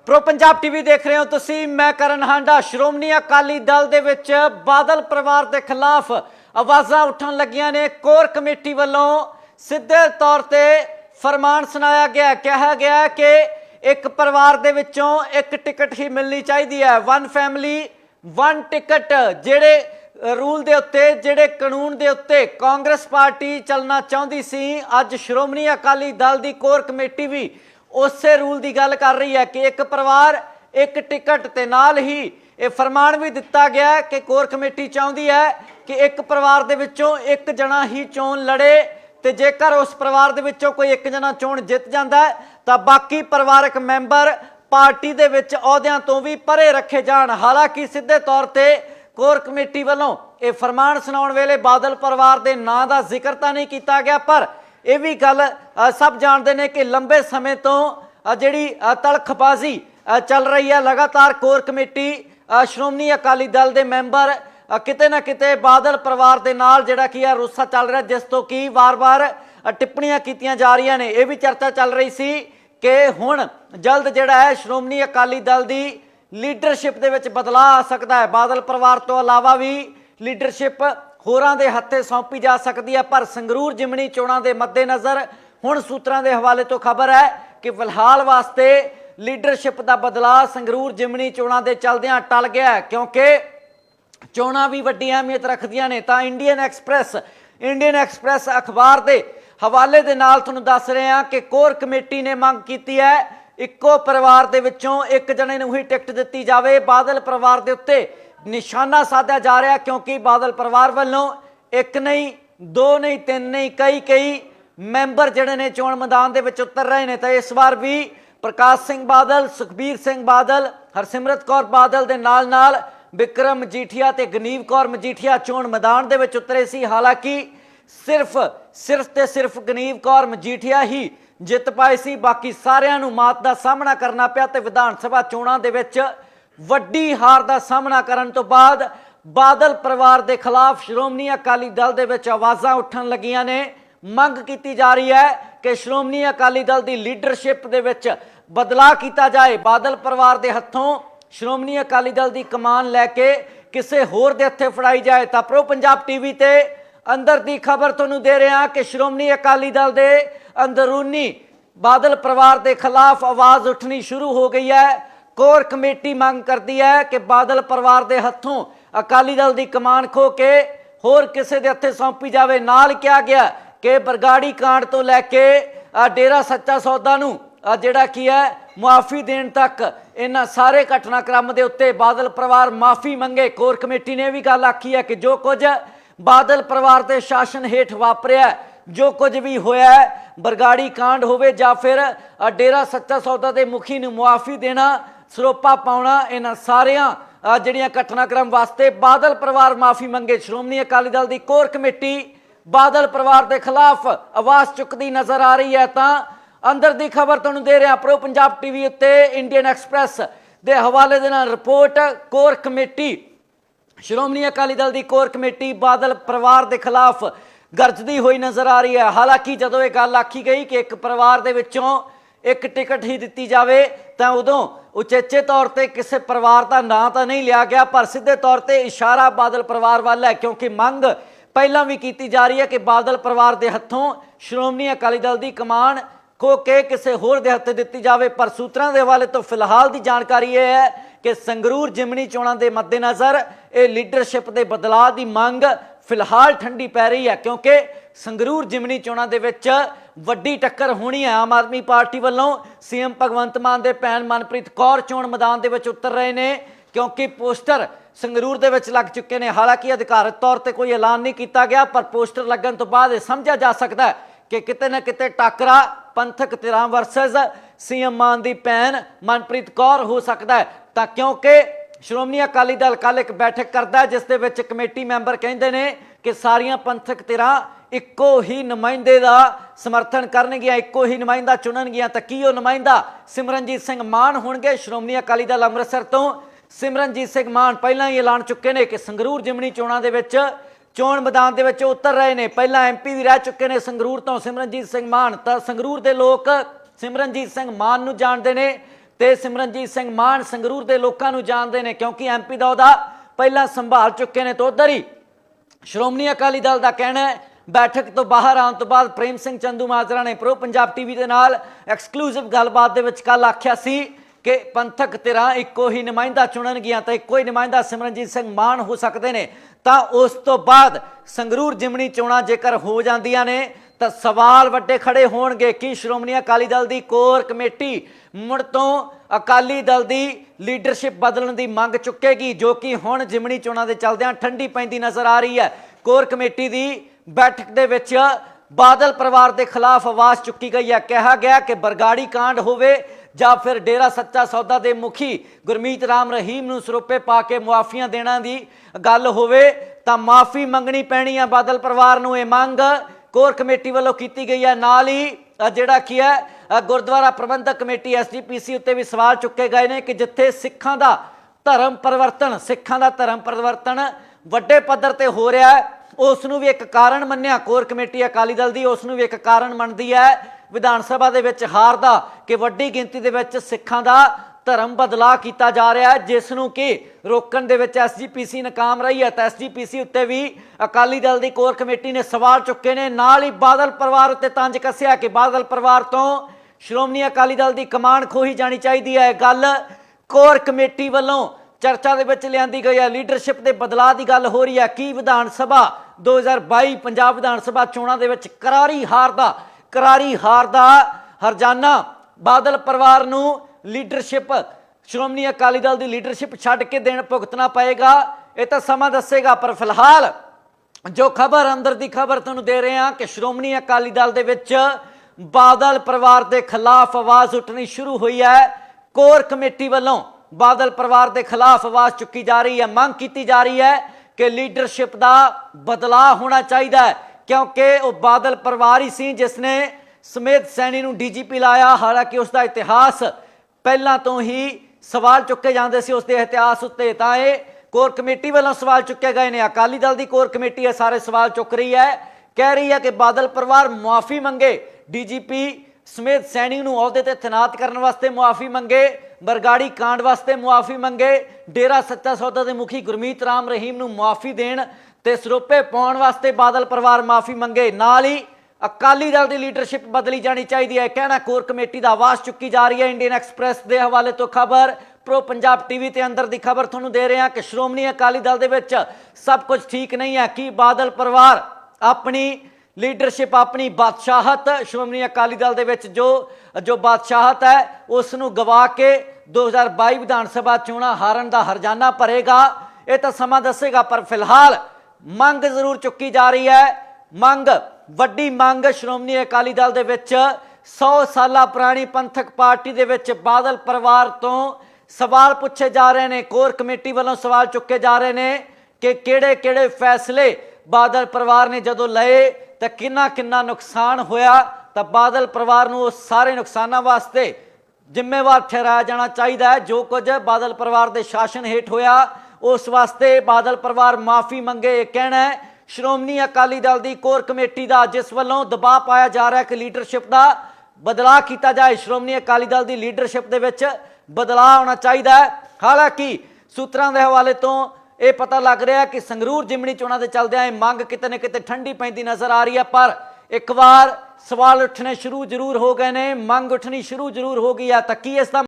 Pro Punjab TV देख रहे हो तुसी। मैं करण हांडा। श्रोमणी अकाली दल दे विच बादल परिवार के खिलाफ आवाज़ां उठन लगियां ने। कोर कमेटी वालों सीधे तौर पर फरमान सुनाया गया, कहा गया कि एक परिवार दे विचों एक टिकट ही मिलनी चाहिए है। वन फैमिली वन टिकट जेड़े रूल दे उत्ते, जेड़े कानून दे उत्ते कांग्रेस पार्टी चलना चाहती सी, अज श्रोमणी अकाली दल की कोर कमेटी भी उस रूल की गल कर रही है कि एक परिवार एक टिकट ते नाल ही ये फरमान भी दिता गया कि कोर कमेटी चाहती है कि एक परिवार दे विचों एक जना ही चोन लड़े, ते जेकर उस परिवार दे विचों कोई एक जना चोन जित जाता है तो बाकी परिवारक मैंबर पार्टी दे विच अहुदियां तो भी परे रखे जाण। हालांकि सीधे तौर पर कोर कमेटी वालों ये फरमान सुनाउण वेले बादल परिवार के नां का जिक्र तो नहीं किया गया, पर यह भी गल सब जानते हैं कि लंबे समय तो जिहड़ी तलखबाजी चल रही है, लगातार कोर कमेटी श्रोमणी अकाली दल के मैंबर किते ना किते बादल परिवार के नाल जिहड़ा कि रोसा चल रहा, जिस तो कि बार बार टिप्पणियां कीतियां जा रही ने। यह भी चर्चा चल रही सी कि हुण जल्द जिहड़ा है श्रोमणी अकाली दल की लीडरशिप दे विच बदलाव आ सकता है। बादल परिवार तो अलावा भी लीडरशिप होरां दे हत्थे सौंपी जा सकती है, पर संगरूर जिमनी चोणां दे मद्देनज़र हुण सूत्रां दे हवाले तो खबर है कि फिलहाल वास्ते लीडरशिप का बदलाव संगरूर जिमनी चोणां दे चलदियां टल गया है, क्योंकि चोणां भी वड्डी अहमियत रखदियां ने। तां इंडियन एक्सप्रैस अखबार के हवाले दे नाल तुहानूं दस रहे हैं कि कोर कमेटी ने मंग कीती है इक्को परिवार दे विचों एक जने नूं ही टिकट दित्ती जावे। बादल परिवार दे उत्ते निशाना साधा जा रहा, क्योंकि बादल परिवार वालों एक नहीं, दो नहीं, तीन नहीं, कई मैंबर जिहड़े ने चोण मैदान दे विच उतर रहे हैं। तो इस बार भी प्रकाश सिंह बादल, सुखबीर सिंह बादल, हरसिमरत कौर बादल दे नाल नाल बिक्रम मजीठिया ते गनीव कौर मजीठिया चोण मैदान दे विच उतरे सी। हालांकि सिर्फ गनीव कौर मजीठिया ही जित पाए सी, बाकी सारिਆਂ ਨੂੰ मात का सामना करना पिया ते विधान सभा चोणां दे विच वड्डी हार का सामना करन तो बाद बादल परिवार के खिलाफ श्रोमणी अकाली दल दे विच आवाज़ां उठन लगियां ने। मंग की जा रही है कि श्रोमणी अकाली दल की लीडरशिप दे विच बदलाव किया जाए, बादल परिवार के हत्थों श्रोमणी अकाली दल की कमान लैके किसी होर दे हत्थे फड़ाई जाए। तो प्रो पंजाब टीवी ते अंदर की खबर तुहानूं दे रहे हैं कि श्रोमणी अकाली दल के अंदरूनी बादल परिवार के खिलाफ आवाज़ उठनी शुरू हो गई है। कोर कमेटी मांग करती है कि बादल परिवार के हत्थों अकाली दल की कमान खो के होर किसी के हत्थे सौंपी जाए। नाल कहा गया कि बरगाड़ी कांड तो लैके डेरा सच्चा सौदा नूं जिहड़ा की है मुआफ़ी देण तक इन्हां सारे घटनाक्रम के उत्ते बादल परिवार माफ़ी मंगे। कोर कमेटी ने भी गल आखी है कि जो कुछ बादल परिवार के शासन हेठ वापरिया, जो कुछ भी होया है, बरगाड़ी कांड होवे जां फिर डेरा सच्चा सौदा के मुखी नूं मुआफ़ी देना, सरोपा पाउणा, इन्हां सारियां जिहड़ियां घटनाक्रम वास्ते बादल परिवार माफ़ी मंगे। श्रोमणी अकाली दल की कोर कमेटी बादल परिवार के खिलाफ आवाज़ चुकती नज़र आ रही है। तो अंदर की खबर तुहानूं दे रहे हैं प्रो पंजाब टीवी उत्ते इंडियन एक्सप्रैस के हवाले दे नाल रिपोर्ट। कोर कमेटी श्रोमणी अकाली दल की कोर कमेटी बादल परिवार के खिलाफ गरजदी हुई नज़र आ रही है। हालांकि जदों ये गल आखी गई कि एक परिवार के विचों एक टिकट ही दी जाए तो उदों उचेचे तौर पर किसी परिवार का नाम तो नहीं लिया गया, पर सीधे तौर पर इशारा बादल परिवार वाल है, क्योंकि मंग पहला भी की जा रही है कि बादल परिवार के हत्थों श्रोमणी अकाली दल की कमान खो के किसी होर दे हत्थे दित्ती जाए। पर सूत्रां दे हवाले तो फिलहाल की जानकारी ये है कि संगरूर जिमनी चोणां दे मद्देनज़र ये लीडरशिप के बदलाव की मंग फिलहाल ठंडी पै रही है, क्योंकि संगरूर जिमनी चोणां दे विच वड्डी टक्कर होनी है। आम आदमी पार्टी वालों सीएम भगवंत मान दे भैन मनप्रीत कौर चोण मैदान दे विच उतर रहे हैं, क्योंकि पोस्टर संगरूर दे विच लग चुके हैं। हालांकि अधिकारित तौर पर कोई ऐलान नहीं किया गया, पर पोस्टर लगन तो बाद समझा जा सकता है कि किते ना किते टाकरा पंथक धिरां वर्सेस सीएम मान दी भैन मनप्रीत कौर हो सकता है। तो क्योंकि श्रोमणी अकाली दल कल एक बैठक करता है जिस दे विच कमेटी मैंबर कहते हैं कि सारियां पंथक धिरां इक्को ही नुमाइंदे का समर्थन करनगियां, इक्को ही नुमाइंदा चुननगियां। तो की वो नुमाइंदा सिमरनजीत सिंह मान होणगे? श्रोमणी अकाली दल अमृतसर तो सिमरनजीत सिंह मान पहला ही ऐलान चुके हैं कि संगरूर जिमनी चोणां दे विच चोण मैदान दे विच उतर रहे हैं। पहला MP भी रह चुके हैं संगरूर तो सिमरनजीत सिंह मान। तो संगरूर के लोग सिमरनजीत सिंह मान नूं जानते हैं ਤੇ ਸਿਮਰਨਜੀਤ ਸਿੰਘ ਮਾਨ ਸੰਗਰੂਰ ਦੇ ਲੋਕਾਂ ਨੂੰ ਜਾਣਦੇ ਨੇ, ਕਿਉਂਕਿ ਐਮਪੀ ਦਾ ਉਹਦਾ ਪਹਿਲਾਂ ਸੰਭਾਲ ਚੁੱਕੇ ਨੇ। ਤਾਂ ਉਧਰ ਹੀ ਸ਼੍ਰੋਮਣੀ ਅਕਾਲੀ ਦਲ ਦਾ ਕਹਿਣਾ ਹੈ, बैठक तो बाहर आने तो बाद प्रेम सिंह चंदूमाजरा ने प्रो पंजाब टीवी के नाल एक्सक्लूसिव गलबात दे विच कल आख्या सी कि पंथक धिरां इक्को ही नुमाइंदा चुनणगियां तो इक्को ही नुमाइंदा सिमरनजीत सिंह मान हो सकते हैं। तो उस तो बाद संगरूर जिमनी चोणां जेकर हो जांदियां ने तो सवाल वड्डे खड़े होणगे कि श्रोमणी अकाली दल की कोर कमेटी मुड़ तो अकाली दल की लीडरशिप बदलण की मंग चुकेगी, जो कि हुण जिमनी चोणां दे चलदियां ठंडी पैंदी नज़र आ रही है। कोर कमेटी की बैठक दे विच बादल परिवार के खिलाफ आवाज़ चुकी गई है। कहा गया कि बरगाड़ी कांड होवे ਜਾਂ फिर डेरा सच्चा सौदा के मुखी गुरमीत राम रहीम नूं सरोपे पा के मुआफियां देना की गल होवे तां माफ़ी मंगनी पैनी है बादल परिवार नूं। यह मंग कोर कमेटी वालों की गई है। नाल ही जिहड़ा की है गुरुद्वारा प्रबंधक कमेटी SGPC उत्ते भी सवाल चुके गए हैं कि जिथे सिखां दा धर्म परिवर्तन वड्डे पद्धर ते हो रहा है, उसनूं भी एक कारण मन्निया कोर कमेटी अकाली दल की, उसनूं भी एक कारण मनदी है विधान सभा दे विच हार दा कि वड्डी गिनती दे विच सिखां दा धर्म बदलाव किया जा रहा है, जिसनूं कि रोकण दे विच SGPC नाकाम रही है। तो SGPC उत्ते भी अकाली दल की कोर कमेटी ने सवाल चुके ने। नाल ही बादल परिवार उत्ते तंज कसिया कि बादल परिवार तो श्रोमणी अकाली दल की कमान खोही जानी चाहिए है। गल कोर कमेटी वालों चर्चा दे विच लियांदी गई है। लीडरशिप के बदलाव की गल हो रही है कि विधान सभा 2022 पंजाब विधान सभा चोणां दे विच करारी हार दा हरजाना बादल परिवार नूं लीडरशिप श्रोमणी अकाली दल की लीडरशिप छड्ड के देण भुगतना पएगा। यह तो समा दसेगा, पर फिलहाल जो खबर अंदर की खबर तुहानूं दे रहे हैं कि श्रोमणी अकाली दल दे विच बादल परिवार के खिलाफ आवाज़ उठनी शुरू हुई है। कोर कमेटी वालों बादल परिवार के खिलाफ आवाज़ चुकी जा रही है, मांग की जा रही है कि लीडरशिप का बदलाव होना चाहिए, क्योंकि वो बादल परिवार ही सी जिसने समेत सैनी नूं DGP लाया। हालांकि उसका इतिहास पहला तो ही सवाल चुके जाते सी, उसके इतिहास उत्ते तां इह कोर कमेटी वालों सवाल चुके गए ने। अकाली दल की कोर कमेटी है सारे सवाल चुक रही है, कह रही है कि बादल परिवार मुआफ़ी मंगे, DGP समेत सैनी नूं अहुदे ते तैनात करने वास्ते मुआफ़ी मंगे, बरगाड़ी कांड वास्ते मुआफ़ी मंगे, डेरा सच्चा सौदा के मुखी गुरमीत राम रहीम नूं मुआफ़ी देण ते सरोपे पाउण वास्ते बादल परिवार माफ़ी मंगे। नाल ही अकाली दल की लीडरशिप बदली जानी चाहिए है, कहना कोर कमेटी का आवाज़ चुकी जा रही है। इंडियन एक्सप्रैस के हवाले तो खबर प्रो पंजाब टीवी के अंदर की खबर तुहानूं दे रहे हैं कि श्रोमणी अकाली दल दे विच सब कुछ ठीक नहीं है कि बादल परिवार अपनी लीडरशिप अपनी बादशाहत श्रोमणी अकाली दल दे विच जो बादशाहत है उसनूं गवा के 2022 विधान सभा चोणां हारन दा हरजाना भरेगा। यह तो समा दसेगा, पर फिलहाल मंग जरूर चुकी जा रही है। मंग वड्डी मंग श्रोमणी अकाली दल दे विच 100 साल पुरानी पंथक पार्टी दे विच बादल परिवार तो सवाल पूछे जा रहे हैं। कोर कमेटी वालों सवाल चुके जा रहे हैं कि किहड़े फैसले बादल परिवार ने जदों लए तो किन्ना नुकसान होया, तो बादल परिवार नूं उस सारे नुकसानां वास्ते जिम्मेवार ठहराया जाना चाहिए है। जो कुछ बादल परिवार के शासन हेठ होया उस वास्ते बादल परिवार माफ़ी मंगे। कहना है श्रोमणी अकाली दल की कोर कमेटी का, जिस वालों दबाव पाया जा रहा है कि लीडरशिप का बदलाव किया जाए, श्रोमणी अकाली दल की लीडरशिप के विच बदलाव होना चाहिए है। हालांकि सूत्रां के हवाले तो यह पता लग रहा है कि संगरूर जिमनी चोणां दे चलदिआं मंग किते न किते ठंडी पैंदी नज़र आ रही है, पर एक बार सवाल उठने शुरू जरूर हो गए ने, मंग उठनी शुरू जरूर हो गई है। तो की इसका